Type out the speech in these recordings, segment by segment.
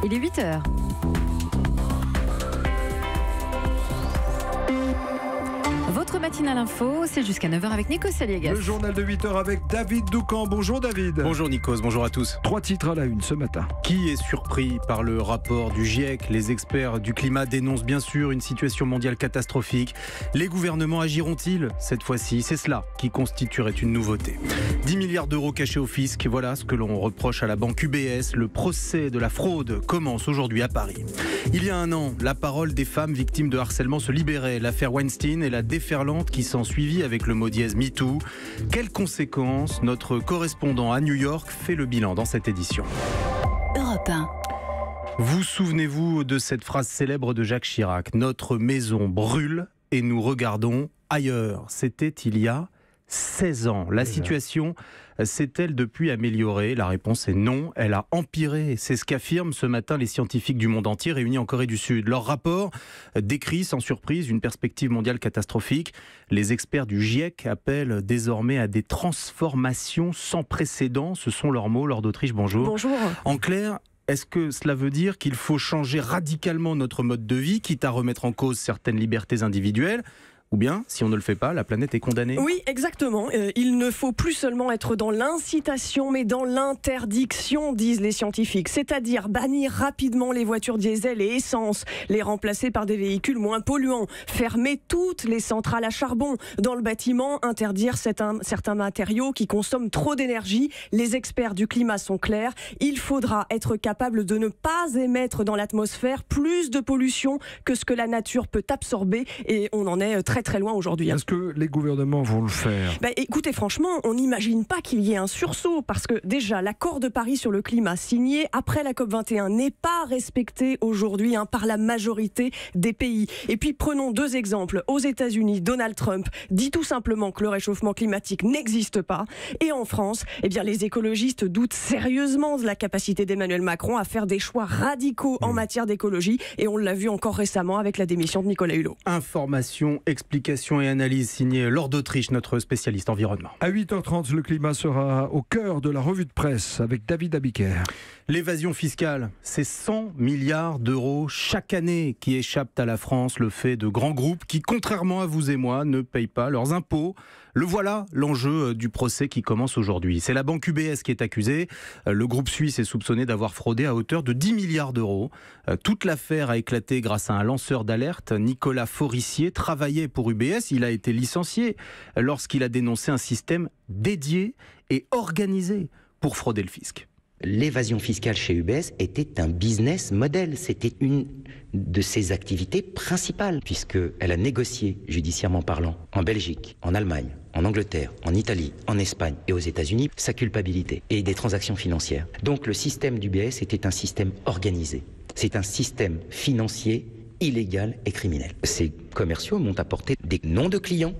Il est 8h. Votre matinale info, c'est jusqu'à 9h avec Nikos Aliagas. Le journal de 8h avec David Doucan. Bonjour David. Bonjour Nikos, bonjour à tous. 3 titres à la une ce matin. Qui est surpris par le rapport du GIEC? Les experts du climat dénoncent bien sûr une situation mondiale catastrophique. Les gouvernements agiront-ils cette fois-ci? C'est cela qui constituerait une nouveauté. 10 milliards d'euros cachés au fisc, voilà ce que l'on reproche à la banque UBS. Le procès de la fraude commence aujourd'hui à Paris. Il y a un an, la parole des femmes victimes de harcèlement se libérait. L'affaire Weinstein et la déferlante qui s'en suivit avec le mot dièse MeToo. Quelles conséquences? Notre correspondant à New York fait le bilan dans cette édition. Europe 1. Vous souvenez-vous de cette phrase célèbre de Jacques Chirac? Notre maison brûle et nous regardons ailleurs. C'était il y a 16 ans. La situation s'est-elle depuis améliorée? La réponse est non, elle a empiré. C'est ce qu'affirment ce matin les scientifiques du monde entier réunis en Corée du Sud. Leur rapport décrit sans surprise une perspective mondiale catastrophique. Les experts du GIEC appellent désormais à des transformations sans précédent. Ce sont leurs mots. Laure d'Autriche, bonjour. Bonjour. En clair, est-ce que cela veut dire qu'il faut changer radicalement notre mode de vie, quitte à remettre en cause certaines libertés individuelles ? Ou bien, si on ne le fait pas, la planète est condamnée? Oui, exactement. Il ne faut plus seulement être dans l'incitation, mais dans l'interdiction, disent les scientifiques. C'est-à-dire bannir rapidement les voitures diesel et essence, les remplacer par des véhicules moins polluants, fermer toutes les centrales à charbon. Dans le bâtiment, interdire certains matériaux qui consomment trop d'énergie. Les experts du climat sont clairs. Il faudra être capable de ne pas émettre dans l'atmosphère plus de pollution que ce que la nature peut absorber. Et on en est très loin aujourd'hui. Est-ce que les gouvernements vont le faire? Écoutez, franchement, on n'imagine pas qu'il y ait un sursaut parce que déjà, l'accord de Paris sur le climat signé après la COP21 n'est pas respecté aujourd'hui par la majorité des pays. Et puis, prenons 2 exemples. Aux États-Unis, Donald Trump dit tout simplement que le réchauffement climatique n'existe pas. Et en France, les écologistes doutent sérieusement de la capacité d'Emmanuel Macron à faire des choix radicaux en matière d'écologie. Et on l'a vu encore récemment avec la démission de Nicolas Hulot. Information, explication et analyse signée Laure d'Autriche, notre spécialiste environnement. À 8h30, le climat sera au cœur de la revue de presse avec David Abiker. L'évasion fiscale, c'est 100 milliards d'euros chaque année qui échappent à la France, le fait de grands groupes qui, contrairement à vous et moi, ne payent pas leurs impôts. Le voilà l'enjeu du procès qui commence aujourd'hui. C'est la banque UBS qui est accusée. Le groupe suisse est soupçonné d'avoir fraudé à hauteur de 10 milliards d'euros. Toute l'affaire a éclaté grâce à un lanceur d'alerte. Nicolas Forissier travaillait pour UBS. Il a été licencié lorsqu'il a dénoncé un système dédié et organisé pour frauder le fisc. L'évasion fiscale chez UBS était un business model. C'était une de ses activités principales, puisqu'elle a négocié, judiciairement parlant, en Belgique, en Allemagne, en Angleterre, en Italie, en Espagne et aux États-Unis, sa culpabilité et des transactions financières. Donc le système d'UBS était un système organisé. C'est un système financier illégal et criminel. Ces commerciaux m'ont apporté des noms de clients,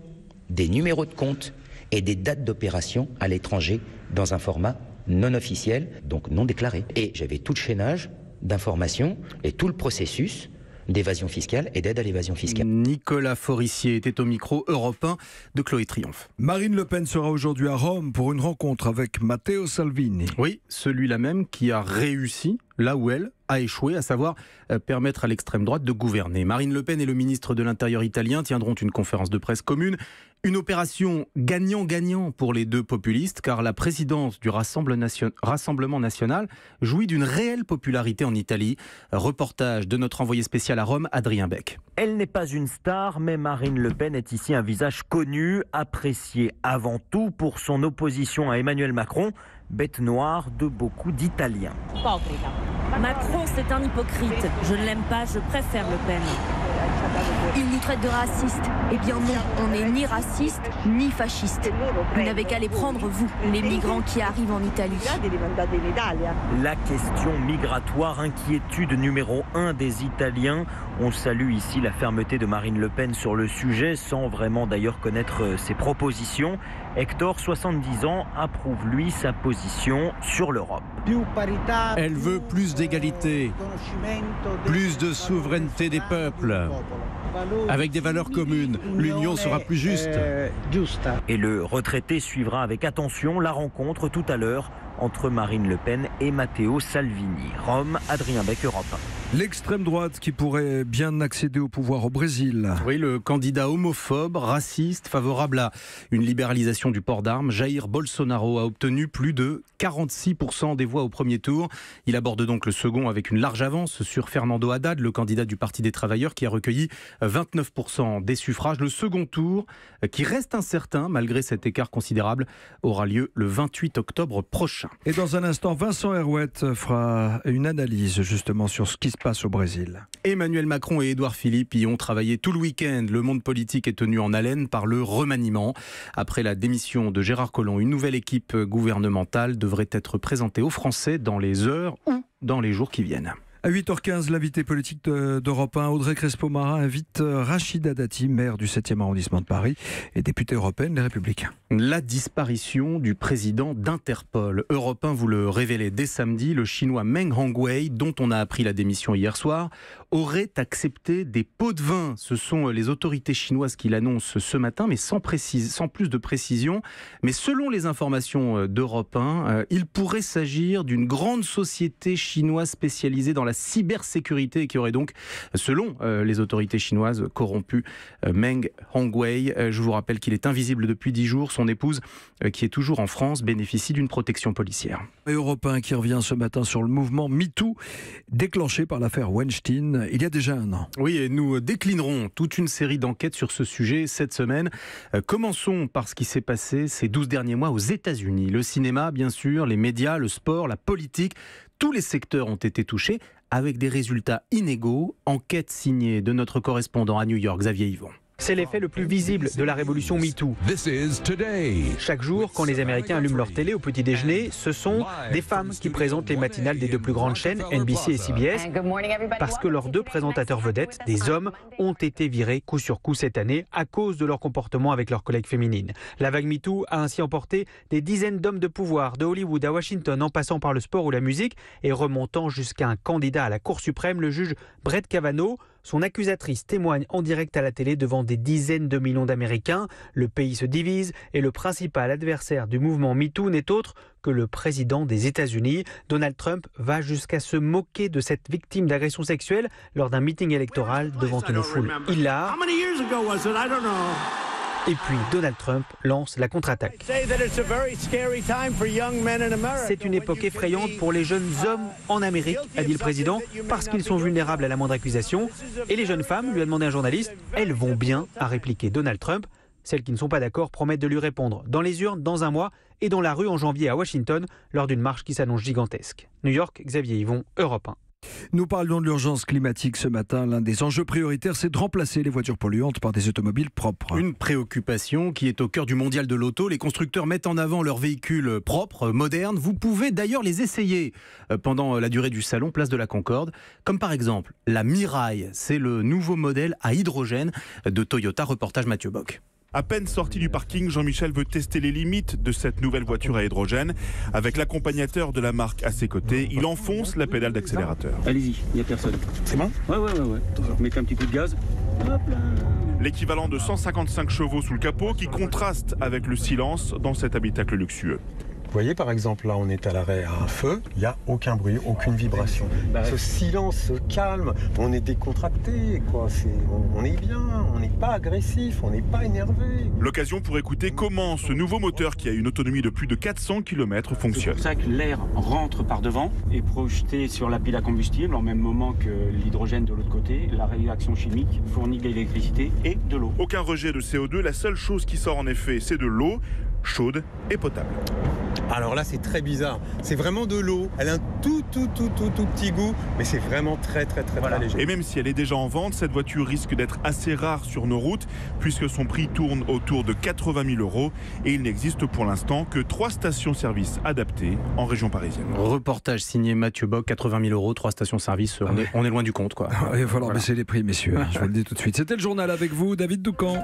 des numéros de compte et des dates d'opération à l'étranger dans un format non officiel, donc non déclaré. Et j'avais tout le chaînage d'informations et tout le processus d'évasion fiscale et d'aide à l'évasion fiscale. Nicolas Forissier était au micro Europe 1 de Chloé Triomphe. Marine Le Pen sera aujourd'hui à Rome pour une rencontre avec Matteo Salvini. Oui, celui-là même qui a réussi là où elle a échoué, à savoir permettre à l'extrême droite de gouverner. Marine Le Pen et le ministre de l'Intérieur italien tiendront une conférence de presse commune. Une opération gagnant-gagnant pour les deux populistes, car la présidence du Rassemblement national jouit d'une réelle popularité en Italie. Reportage de notre envoyé spécial à Rome, Adrien Beck. Elle n'est pas une star, mais Marine Le Pen est ici un visage connu, apprécié avant tout pour son opposition à Emmanuel Macron, bête noire de beaucoup d'Italiens. Macron, c'est un hypocrite. Je ne l'aime pas, je préfère Le Pen. Il nous traite de racistes. Eh bien non, on n'est ni raciste ni fasciste. Vous n'avez qu'à les prendre, vous, les migrants qui arrivent en Italie. La question migratoire, inquiétude numéro 1 des Italiens. On salue ici la fermeté de Marine Le Pen sur le sujet, sans vraiment d'ailleurs connaître ses propositions. Hector, 70 ans, approuve lui sa position sur l'Europe. Elle veut plus d'égalité, plus de souveraineté des peuples. Avec des valeurs communes, l'union sera plus juste. Et le retraité suivra avec attention la rencontre tout à l'heure entre Marine Le Pen et Matteo Salvini. Rome, Adrien Beck, Europe 1. L'extrême droite qui pourrait bien accéder au pouvoir au Brésil. Oui, le candidat homophobe, raciste, favorable à une libéralisation du port d'armes, Jair Bolsonaro a obtenu plus de 46% des voix au premier tour. Il aborde donc le second avec une large avance sur Fernando Haddad, le candidat du Parti des Travailleurs qui a recueilli 29% des suffrages. Le second tour, qui reste incertain malgré cet écart considérable, aura lieu le 28 octobre prochain. Et dans un instant, Vincent Herouette fera une analyse justement sur ce qui se passe au Brésil. Emmanuel Macron et Édouard Philippe y ont travaillé tout le week-end. Le monde politique est tenu en haleine par le remaniement. Après la démission de Gérard Collomb, une nouvelle équipe gouvernementale devrait être présentée aux Français dans les heures ou dans les jours qui viennent. À 8h15, l'invité politique d'Europe 1, Audrey Crespo-Mara, invite Rachida Dati, maire du 7e arrondissement de Paris et députée européenne des Républicains. La disparition du président d'Interpol. Europe 1 vous le révélait dès samedi, le chinois Meng Hongwei, dont on a appris la démission hier soir, aurait accepté des pots de vin. Ce sont les autorités chinoises qui l'annoncent ce matin, mais sans plus de précision. Mais selon les informations d'Europe 1, il pourrait s'agir d'une grande société chinoise spécialisée dans la cybersécurité qui aurait donc, selon les autorités chinoises, corrompu Meng Hongwei. Je vous rappelle qu'il est invisible depuis 10 jours. Son épouse, qui est toujours en France, bénéficie d'une protection policière. Et Europe 1 qui revient ce matin sur le mouvement MeToo, déclenché par l'affaire Weinstein il y a déjà un an. Oui, et nous déclinerons toute une série d'enquêtes sur ce sujet cette semaine. Commençons par ce qui s'est passé ces 12 derniers mois aux États-Unis. Le cinéma, bien sûr, les médias, le sport, la politique, tous les secteurs ont été touchés avec des résultats inégaux. Enquête signée de notre correspondant à New York, Xavier Yvon. C'est l'effet le plus visible de la révolution MeToo. Chaque jour, quand les Américains allument leur télé au petit déjeuner, ce sont des femmes qui présentent les matinales des deux plus grandes chaînes, NBC et CBS, parce que leurs deux présentateurs vedettes, des hommes, ont été virés coup sur coup cette année à cause de leur comportement avec leurs collègues féminines. La vague MeToo a ainsi emporté des dizaines d'hommes de pouvoir, de Hollywood à Washington, en passant par le sport ou la musique, et remontant jusqu'à un candidat à la Cour suprême, le juge Brett Kavanaugh. Son accusatrice témoigne en direct à la télé devant des dizaines de millions d'Américains. Le pays se divise et le principal adversaire du mouvement MeToo n'est autre que le président des États-Unis. Donald Trump va jusqu'à se moquer de cette victime d'agression sexuelle lors d'un meeting électoral devant une foule hilar. Et puis Donald Trump lance la contre-attaque. C'est une époque effrayante pour les jeunes hommes en Amérique, a dit le président, parce qu'ils sont vulnérables à la moindre accusation. Et les jeunes femmes, lui a demandé un journaliste, elles vont bien, a répliqué Donald Trump. Celles qui ne sont pas d'accord promettent de lui répondre dans les urnes dans un mois et dans la rue en janvier à Washington lors d'une marche qui s'annonce gigantesque. New York, Xavier Yvon, Europe 1. Nous parlons de l'urgence climatique ce matin. L'un des enjeux prioritaires, c'est de remplacer les voitures polluantes par des automobiles propres. Une préoccupation qui est au cœur du mondial de l'auto. Les constructeurs mettent en avant leurs véhicules propres, modernes. Vous pouvez d'ailleurs les essayer pendant la durée du salon Place de la Concorde. Comme par exemple la Mirai. C'est le nouveau modèle à hydrogène de Toyota. Reportage Mathieu Bock. À peine sorti du parking, Jean-Michel veut tester les limites de cette nouvelle voiture à hydrogène. Avec l'accompagnateur de la marque à ses côtés, il enfonce la pédale d'accélérateur. Allez-y, il n'y a personne. C'est bon ? Ouais. Mettez un petit coup de gaz. Hop là. L'équivalent de 155 chevaux sous le capot qui contraste avec le silence dans cet habitacle luxueux. Vous voyez par exemple là on est à l'arrêt à un feu, il n'y a aucun bruit, aucune vibration. Ce silence, ce calme, on est décontracté, quoi. On est bien, on n'est pas agressif, on n'est pas énervé. L'occasion pour écouter comment ce nouveau moteur qui a une autonomie de plus de 400 km fonctionne. C'est pour ça que l'air rentre par devant et projeté sur la pile à combustible en même moment que l'hydrogène de l'autre côté. La réaction chimique fournit de l'électricité et de l'eau. Aucun rejet de CO2, la seule chose qui sort en effet c'est de l'eau, chaude et potable. Alors là c'est très bizarre, c'est vraiment de l'eau, elle a un tout petit goût, mais c'est vraiment très léger. Et même si elle est déjà en vente, cette voiture risque d'être assez rare sur nos routes, puisque son prix tourne autour de 80 000 € et il n'existe pour l'instant que 3 stations-service adaptées en région parisienne. Reportage signé Mathieu Bock, 80 000 €, 3 stations-service, on est loin du compte, quoi. Il va falloir baisser les prix, messieurs, je vous le dis tout de suite. C'était le journal avec vous, David Doucan.